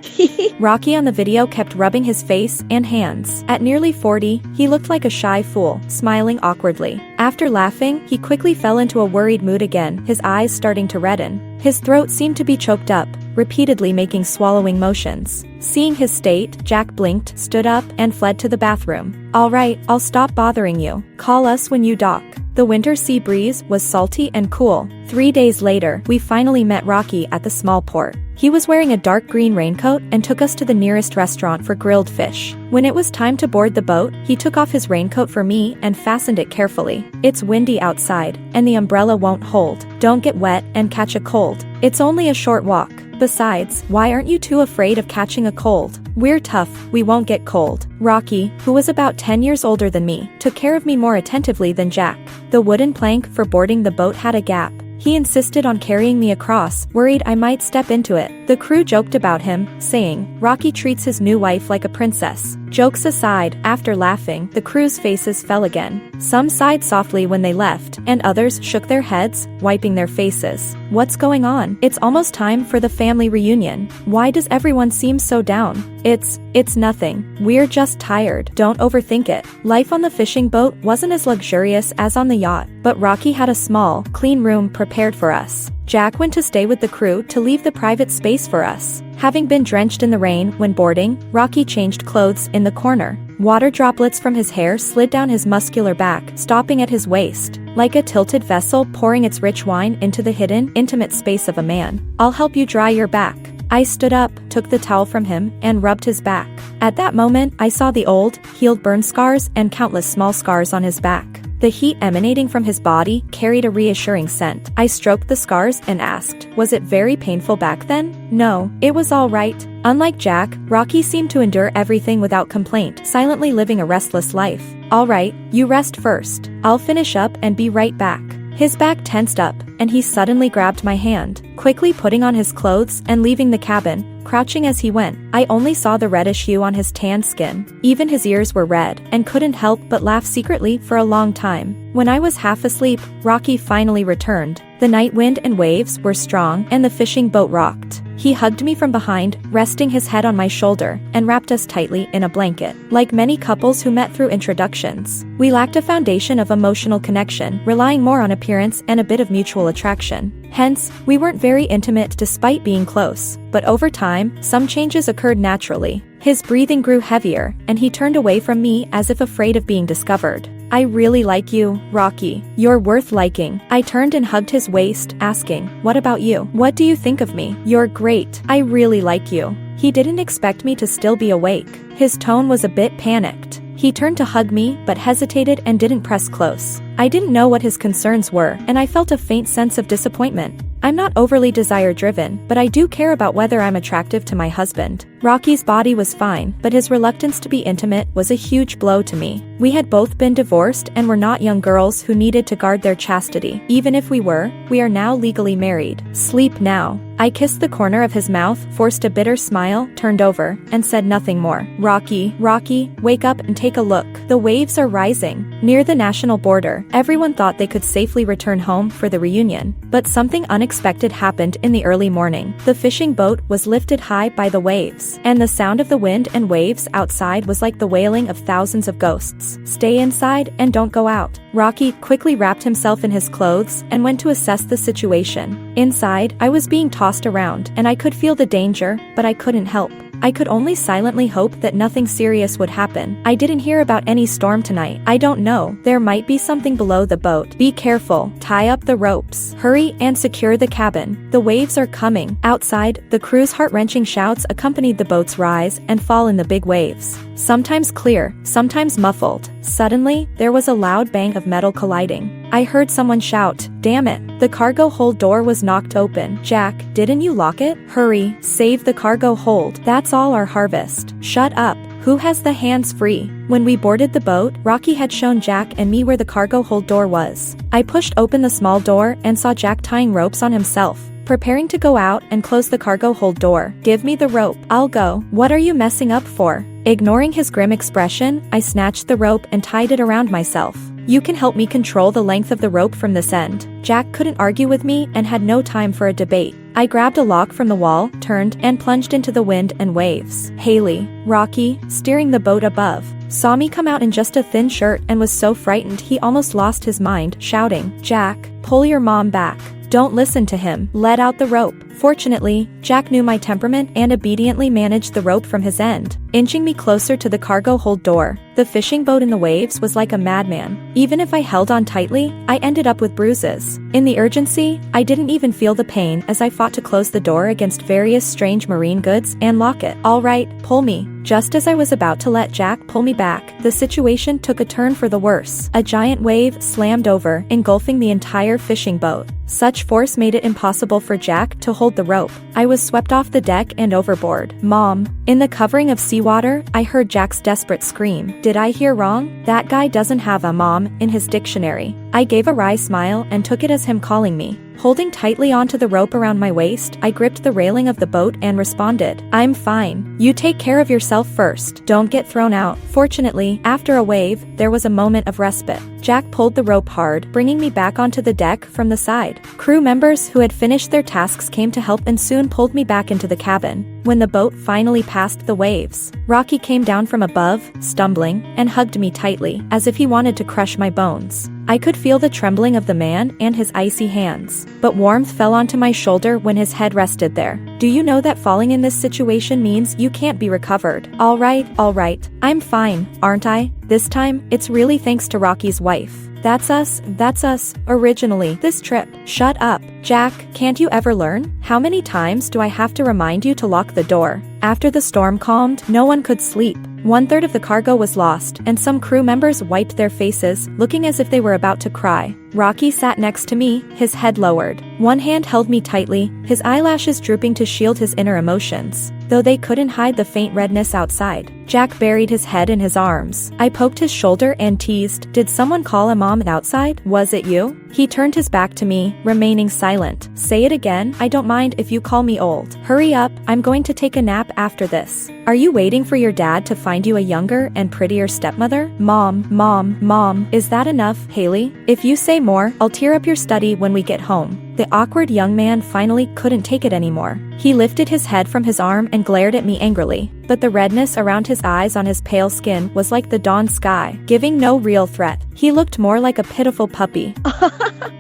Rocky on the video kept rubbing his face and hands. At nearly 40, he looked like a shy fool, smiling awkwardly. After laughing, he quickly fell into a worried mood again, his eyes starting to redden. His throat seemed to be choked up, repeatedly making swallowing motions. Seeing his state, Jack blinked, stood up, and fled to the bathroom. All right, I'll stop bothering you. Call us when you dock. The winter sea breeze was salty and cool. 3 days later, we finally met Rocky at the small port. He was wearing a dark green raincoat and took us to the nearest restaurant for grilled fish. When it was time to board the boat, he took off his raincoat for me and fastened it carefully. It's windy outside, and the umbrella won't hold. Don't get wet and catch a cold. It's only a short walk. Besides, why aren't you too afraid of catching a cold? We're tough, we won't get cold. Rocky, who was about 10 years older than me, took care of me more attentively than Jack. The wooden plank for boarding the boat had a gap. He insisted on carrying me across, worried I might step into it. The crew joked about him, saying, Rocky treats his new wife like a princess. Jokes aside, after laughing, the crew's faces fell again. Some sighed softly when they left, and others shook their heads, wiping their faces. What's going on? It's almost time for the family reunion. Why does everyone seem so down? It's nothing. We're just tired. Don't overthink it. Life on the fishing boat wasn't as luxurious as on the yacht, but Rocky had a small, clean room prepared for us. Jack went to stay with the crew to leave the private space for us. Having been drenched in the rain when boarding, Rocky changed clothes in the corner. Water droplets from his hair slid down his muscular back, stopping at his waist. Like a tilted vessel pouring its rich wine into the hidden, intimate space of a man. I'll help you dry your back. I stood up, took the towel from him, and rubbed his back. At that moment, I saw the old, healed burn scars and countless small scars on his back. The heat emanating from his body carried a reassuring scent. I stroked the scars and asked, was it very painful back then? No, it was all right. Unlike Jack, Rocky seemed to endure everything without complaint, silently living a restless life. All right, you rest first. I'll finish up and be right back. His back tensed up, and he suddenly grabbed my hand, quickly putting on his clothes and leaving the cabin, crouching as he went. I only saw the reddish hue on his tanned skin. Even his ears were red, and couldn't help but laugh secretly for a long time. When I was half asleep, Rocky finally returned. The night wind and waves were strong, and the fishing boat rocked. He hugged me from behind, resting his head on my shoulder, and wrapped us tightly in a blanket. Like many couples who met through introductions, we lacked a foundation of emotional connection, relying more on appearance and a bit of mutual attraction. Hence, we weren't very intimate despite being close. But over time, some changes occurred naturally. His breathing grew heavier, and he turned away from me as if afraid of being discovered. I really like you, Rocky. You're worth liking. I turned and hugged his waist, asking, what about you? What do you think of me? You're great. I really like you. He didn't expect me to still be awake. His tone was a bit panicked. He turned to hug me, but hesitated and didn't press close. I didn't know what his concerns were, and I felt a faint sense of disappointment. I'm not overly desire-driven, but I do care about whether I'm attractive to my husband. Rocky's body was fine, but his reluctance to be intimate was a huge blow to me. We had both been divorced and were not young girls who needed to guard their chastity. Even if we were, we are now legally married. Sleep now. I kissed the corner of his mouth, forced a bitter smile, turned over, and said nothing more. Rocky, wake up and take a look. The waves are rising. Near the national border, everyone thought they could safely return home for the reunion. But something unexpected happened in the early morning. The fishing boat was lifted high by the waves, and the sound of the wind and waves outside was like the wailing of thousands of ghosts. Stay inside and don't go out. Rocky quickly wrapped himself in his clothes and went to assess the situation. Inside, I was being tossed around, and I could feel the danger, but I couldn't help. I could only silently hope that nothing serious would happen. I didn't hear about any storm tonight. I don't know. There might be something below the boat. Be careful. Tie up the ropes. Hurry and secure the cabin. The waves are coming. Outside, the crew's heart-wrenching shouts accompanied the boat's rise and fall in the big waves. Sometimes clear, sometimes muffled. Suddenly, there was a loud bang of metal colliding. I heard someone shout, "Damn it!" The cargo hold door was knocked open. Jack, didn't you lock it? Hurry, save the cargo hold. That's all our harvest. Shut up. Who has the hands free? When we boarded the boat, Rocky had shown Jack and me where the cargo hold door was. I pushed open the small door and saw Jack tying ropes on himself, preparing to go out and close the cargo hold door. Give me the rope. I'll go. What are you messing up for? Ignoring his grim expression, I snatched the rope and tied it around myself. You can help me control the length of the rope from this end. Jack couldn't argue with me and had no time for a debate. I grabbed a lock from the wall, turned, and plunged into the wind and waves. Haley, Rocky, steering the boat above, saw me come out in just a thin shirt and was so frightened he almost lost his mind, shouting, "Jack, pull your mom back. Don't listen to him. Let out the rope." Fortunately, Jack knew my temperament and obediently managed the rope from his end, inching me closer to the cargo hold door. The fishing boat in the waves was like a madman. Even if I held on tightly, I ended up with bruises. In the urgency, I didn't even feel the pain as I fought to close the door against various strange marine goods and lock it. "All right, pull me." Just as I was about to let Jack pull me back, the situation took a turn for the worse. A giant wave slammed over, engulfing the entire fishing boat. Such force made it impossible for Jack to hold the rope. I was swept off the deck and overboard. "Mom." In the covering of seawater, I heard Jack's desperate scream. Did I hear wrong? That guy doesn't have a mom in his dictionary. I gave a wry smile and took it as him calling me. Holding tightly onto the rope around my waist, I gripped the railing of the boat and responded, "I'm fine. You take care of yourself first. Don't get thrown out." Fortunately, after a wave, there was a moment of respite. Jack pulled the rope hard, bringing me back onto the deck from the side. Crew members who had finished their tasks came to help and soon pulled me back into the cabin. When the boat finally passed the waves, Rocky came down from above, stumbling, and hugged me tightly, as if he wanted to crush my bones. I could feel the trembling of the man and his icy hands, but warmth fell onto my shoulder when his head rested there. Do you know that falling in this situation means you can't be recovered? All right, I'm fine, aren't I? This time, it's really thanks to Rocky's wife. That's us, originally, this trip. Shut up, Jack, can't you ever learn? How many times do I have to remind you to lock the door? After the storm calmed, no one could sleep. 1/3 of the cargo was lost, and some crew members wiped their faces, looking as if they were about to cry. Rocky sat next to me, his head lowered. One hand held me tightly, his eyelashes drooping to shield his inner emotions, though they couldn't hide the faint redness outside. Jack buried his head in his arms. I poked his shoulder and teased, "Did someone call a mom outside? Was it you?" He turned his back to me, remaining silent. "Say it again, I don't mind if you call me old. Hurry up, I'm going to take a nap after this. Are you waiting for your dad to find you a younger and prettier stepmother?" Mom, is that enough, Haley? If you say more, I'll tear up your study when we get home. The awkward young man finally couldn't take it anymore. He lifted his head from his arm and glared at me angrily, but the redness around his eyes on his pale skin was like the dawn sky, giving no real threat. He looked more like a pitiful puppy.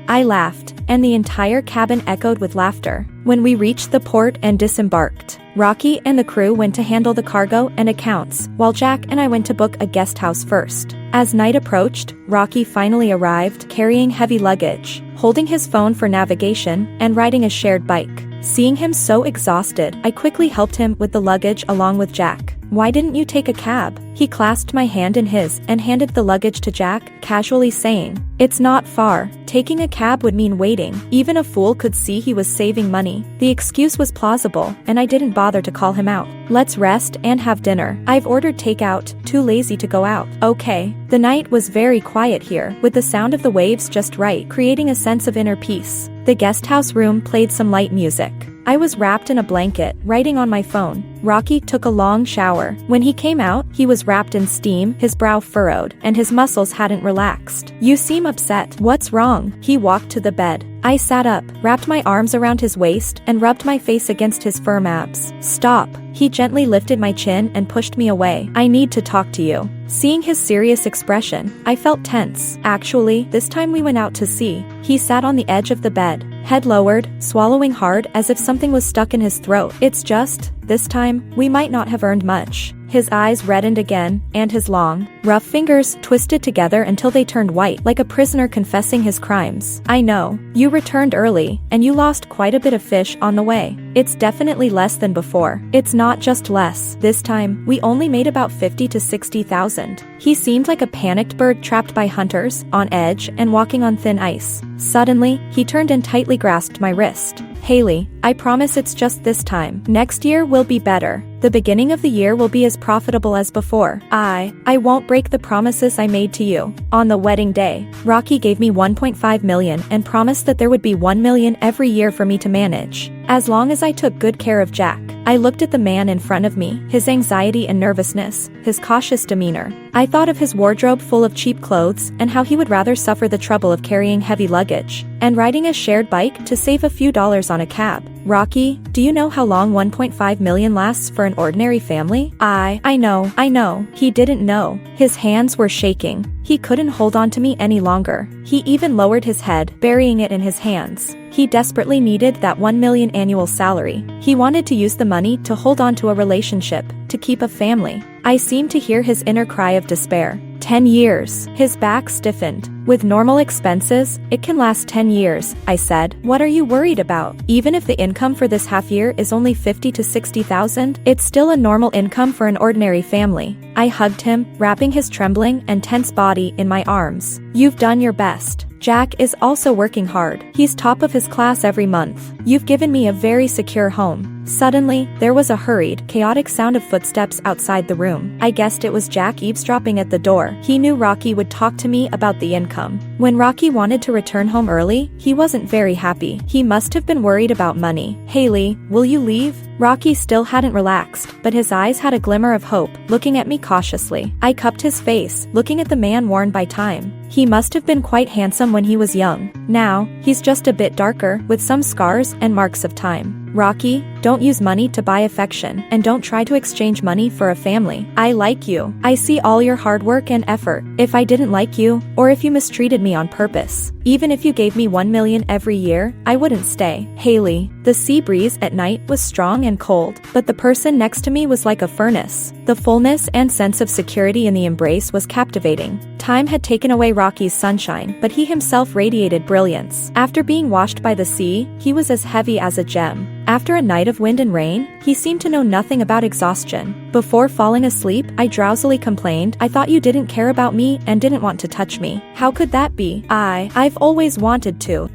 I laughed, and the entire cabin echoed with laughter. When we reached the port and disembarked, Rocky and the crew went to handle the cargo and accounts, while Jack and I went to book a guest house first. As night approached, Rocky finally arrived, carrying heavy luggage, holding his phone for navigation, and riding a shared bike. Seeing him so exhausted, I quickly helped him with the luggage along with Jack. "Why didn't you take a cab?" He clasped my hand in his and handed the luggage to Jack, casually saying, "It's not far. Taking a cab would mean waiting." Even a fool could see he was saving money. The excuse was plausible, and I didn't bother to call him out. "Let's rest and have dinner. I've ordered takeout, too lazy to go out." "Okay." The night was very quiet here, with the sound of the waves just right, creating a sense of inner peace. The guest house room played some light music. I was wrapped in a blanket, writing on my phone. Rocky took a long shower. When he came out, he was wrapped in steam, his brow furrowed, and his muscles hadn't relaxed. "You seem upset. What's wrong?" He walked to the bed. I sat up, wrapped my arms around his waist, and rubbed my face against his firm abs. "Stop." He gently lifted my chin and pushed me away. "I need to talk to you." Seeing his serious expression, I felt tense. "Actually, this time we went out to sea." He sat on the edge of the bed, head lowered, swallowing hard as if something was stuck in his throat. "It's just, this time, we might not have earned much." His eyes reddened again, and his long, rough fingers twisted together until they turned white, like a prisoner confessing his crimes. "I know. You returned early, and you lost quite a bit of fish on the way. It's definitely less than before." "It's not just less. This time, we only made about 50 to 60,000. He seemed like a panicked bird trapped by hunters, on edge and walking on thin ice. Suddenly, he turned and tightly grasped my wrist. "Haley, I promise it's just this time. Next year will be better. The beginning of the year will be as profitable as before. I won't break the promises I made to you." On the wedding day, Rocky gave me $1.5 million and promised that there would be $1 million every year for me to manage, as long as I took good care of Jack. I looked at the man in front of me, his anxiety and nervousness, his cautious demeanor. I thought of his wardrobe full of cheap clothes and how he would rather suffer the trouble of carrying heavy luggage and riding a shared bike to save a few dollars on a cab. "Rocky, do you know how long $1.5 million lasts for an ordinary family?" I know. He didn't know. His hands were shaking. He couldn't hold on to me any longer. He even lowered his head, burying it in his hands. He desperately needed that $1 million annual salary. He wanted to use the money to hold on to a relationship, to keep a family. I seemed to hear his inner cry of despair. 10 years. His back stiffened. "With normal expenses, it can last 10 years, I said. "What are you worried about? Even if the income for this half year is only 50 to 60,000, it's still a normal income for an ordinary family." I hugged him, wrapping his trembling and tense body in my arms. "You've done your best. Jack is also working hard. He's top of his class every month. You've given me a very secure home." Suddenly, there was a hurried, chaotic sound of footsteps outside the room. I guessed it was Jack eavesdropping at the door. He knew Rocky would talk to me about the income. When Rocky wanted to return home early, he wasn't very happy. He must have been worried about money. "Haley, will you leave?" Rocky still hadn't relaxed, but his eyes had a glimmer of hope, looking at me cautiously. I cupped his face, looking at the man worn by time. He must have been quite handsome when he was young. Now, he's just a bit darker, with some scars and marks of time. "Rocky, Don't use money to buy affection, and don't try to exchange money for a family. I like you. I see all your hard work and effort. If I didn't like you, or if you mistreated me on purpose, even if you gave me 1 million every year, I wouldn't stay. Haley. The sea breeze at night was strong and cold, but the person next to me was like a furnace. The fullness and sense of security in the embrace was captivating. Time had taken away Rocky's sunshine, but he himself radiated brilliance. After being washed by the sea, he was as heavy as a gem. After a night of wind and rain, he seemed to know nothing about exhaustion. Before falling asleep, I drowsily complained, "I thought you didn't care about me and didn't want to touch me. How could that be? I've always wanted to.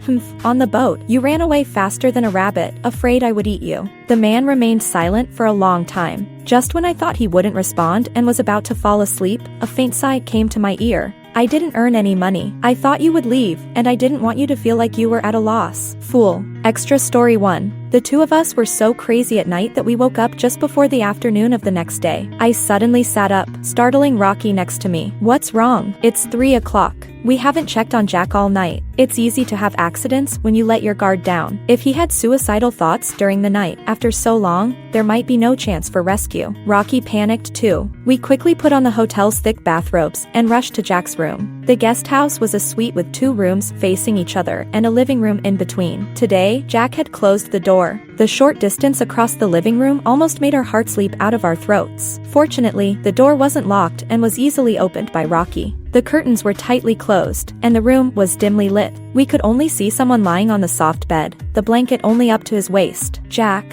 On the boat, you ran away faster than a rabbit, afraid I would eat you." The man remained silent for a long time. Just when I thought he wouldn't respond and was about to fall asleep, a faint sigh came to my ear. "I didn't earn any money. I thought you would leave, and I didn't want you to feel like you were at a loss." Fool. Extra story 1. The two of us were so crazy at night that we woke up just before the afternoon of the next day. I suddenly sat up, startling Rocky next to me. "What's wrong? It's 3 o'clock. We haven't checked on Jack all night." It's easy to have accidents when you let your guard down. If he had suicidal thoughts during the night, after so long, there might be no chance for rescue. Rocky panicked too. We quickly put on the hotel's thick bathrobes and rushed to Jack's room. The guest house was a suite with 2 rooms facing each other and a living room in between. Today, Jack had closed the door. The short distance across the living room almost made our hearts leap out of our throats. Fortunately, the door wasn't locked and was easily opened by Rocky. The curtains were tightly closed, and the room was dimly lit. We could only see someone lying on the soft bed, the blanket only up to his waist. Jack,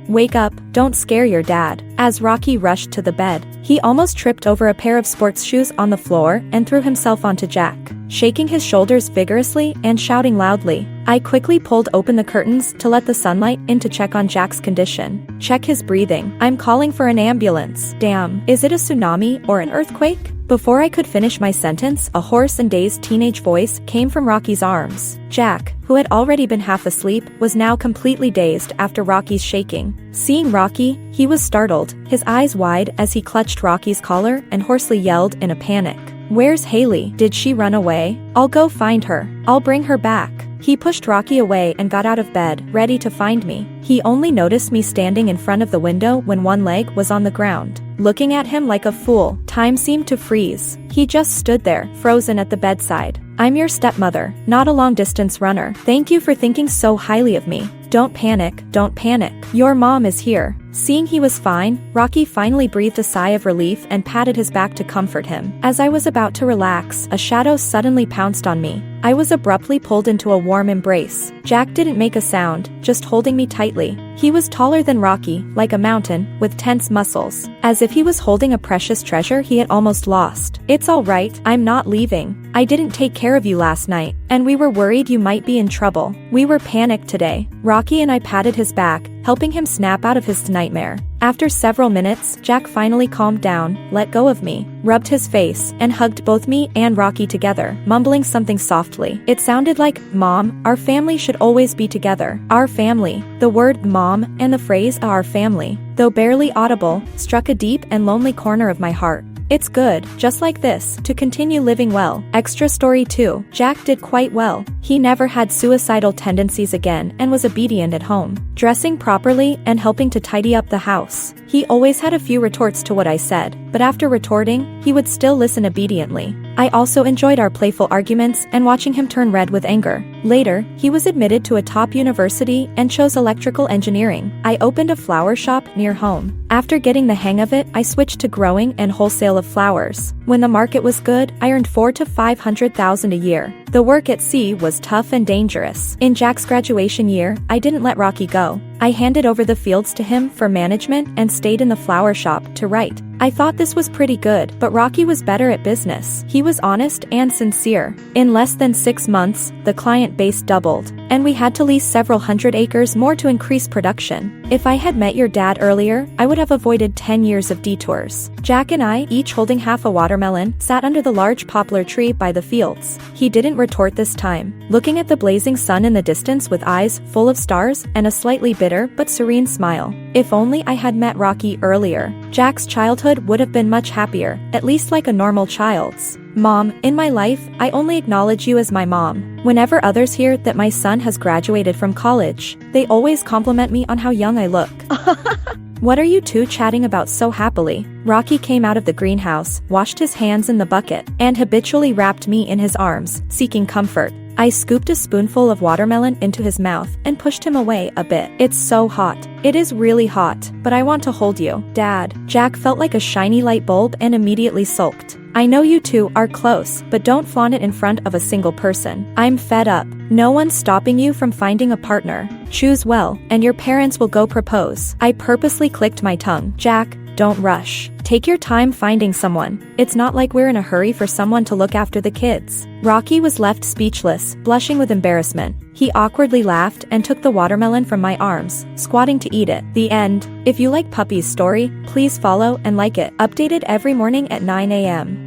wake up, don't scare your dad." As Rocky rushed to the bed, he almost tripped over a pair of sports shoes on the floor and threw himself onto Jack, shaking his shoulders vigorously and shouting loudly. I quickly pulled open the curtains to let the sunlight in to check on Jack's condition. Check his breathing. "I'm calling for an ambulance." Damn, is it a tsunami or an earthquake? Before I could finish my sentence, a hoarse and dazed teenage voice came from Rocky's arms. Jack, who had already been half asleep, was now completely dazed after Rocky's shaking. Seeing Rocky, he was startled, his eyes wide as he clutched Rocky's collar and hoarsely yelled in a panic. "Where's Haley? Did she run away? I'll go find her. I'll bring her back." He pushed Rocky away and got out of bed, ready to find me. He only noticed me standing in front of the window when one leg was on the ground. Looking at him like a fool, time seemed to freeze. He just stood there, frozen at the bedside. "I'm your stepmother, not a long-distance runner. Thank you for thinking so highly of me. Don't panic, don't panic. Your mom is here." Seeing he was fine, Rocky finally breathed a sigh of relief and patted his back to comfort him. As I was about to relax, a shadow suddenly pounced on me. I was abruptly pulled into a warm embrace. Jack didn't make a sound, just holding me tightly. He was taller than Rocky, like a mountain, with tense muscles, as if he was holding a precious treasure he had almost lost. "It's all right, I'm not leaving. I didn't take care of you last night, and we were worried you might be in trouble. We were panicked today." Rocky and I patted his back, helping him snap out of his nightmare. After several minutes, Jack finally calmed down, let go of me, rubbed his face, and hugged both me and Rocky together, mumbling something softly. It sounded like, "Mom, our family should always be together. Our family." The word "mom" and the phrase "our family," though barely audible, struck a deep and lonely corner of my heart. It's good, just like this, to continue living well. Extra story 2. Jack did quite well. He never had suicidal tendencies again and was obedient at home, dressing properly and helping to tidy up the house. He always had a few retorts to what I said, but after retorting, he would still listen obediently. I also enjoyed our playful arguments and watching him turn red with anger. Later, he was admitted to a top university and chose electrical engineering. I opened a flower shop near home. After getting the hang of it, I switched to growing and wholesale of flowers. When the market was good, I earned $400,000 to $500,000 a year. The work at sea was tough and dangerous. In Jack's graduation year, I didn't let Rocky go. I handed over the fields to him for management and stayed in the flower shop to write. I thought this was pretty good, but Rocky was better at business. He was honest and sincere. In less than 6 months, the client base doubled, and we had to lease several hundred acres more to increase production. If I had met your dad earlier, I would have avoided 10 years of detours. Jack and I, each holding half a watermelon, sat under the large poplar tree by the fields. He didn't retort this time, looking at the blazing sun in the distance with eyes full of stars and a slightly bitter but serene smile. If only I had met Rocky earlier. Jack's childhood would have been much happier, at least like a normal child's. Mom, in my life, I only acknowledge you as my mom. Whenever others hear that my son has graduated from college, they always compliment me on how young I look. What are you two chatting about so happily? Rocky came out of the greenhouse, washed his hands in the bucket, and habitually wrapped me in his arms, seeking comfort. I scooped a spoonful of watermelon into his mouth and pushed him away a bit. It's so hot. It is really hot, but I want to hold you. Dad. Jack felt like a shiny light bulb and immediately sulked. I know you two are close, but don't flaunt it in front of a single person. I'm fed up. No one's stopping you from finding a partner. Choose well, and your parents will go propose. I purposely clicked my tongue. Jack, don't rush. Take your time finding someone. It's not like we're in a hurry for someone to look after the kids. Rocky was left speechless, blushing with embarrassment. He awkwardly laughed and took the watermelon from my arms, squatting to eat it. The end. If you like Puppy's story, please follow and like it. Updated every morning at 9 a.m.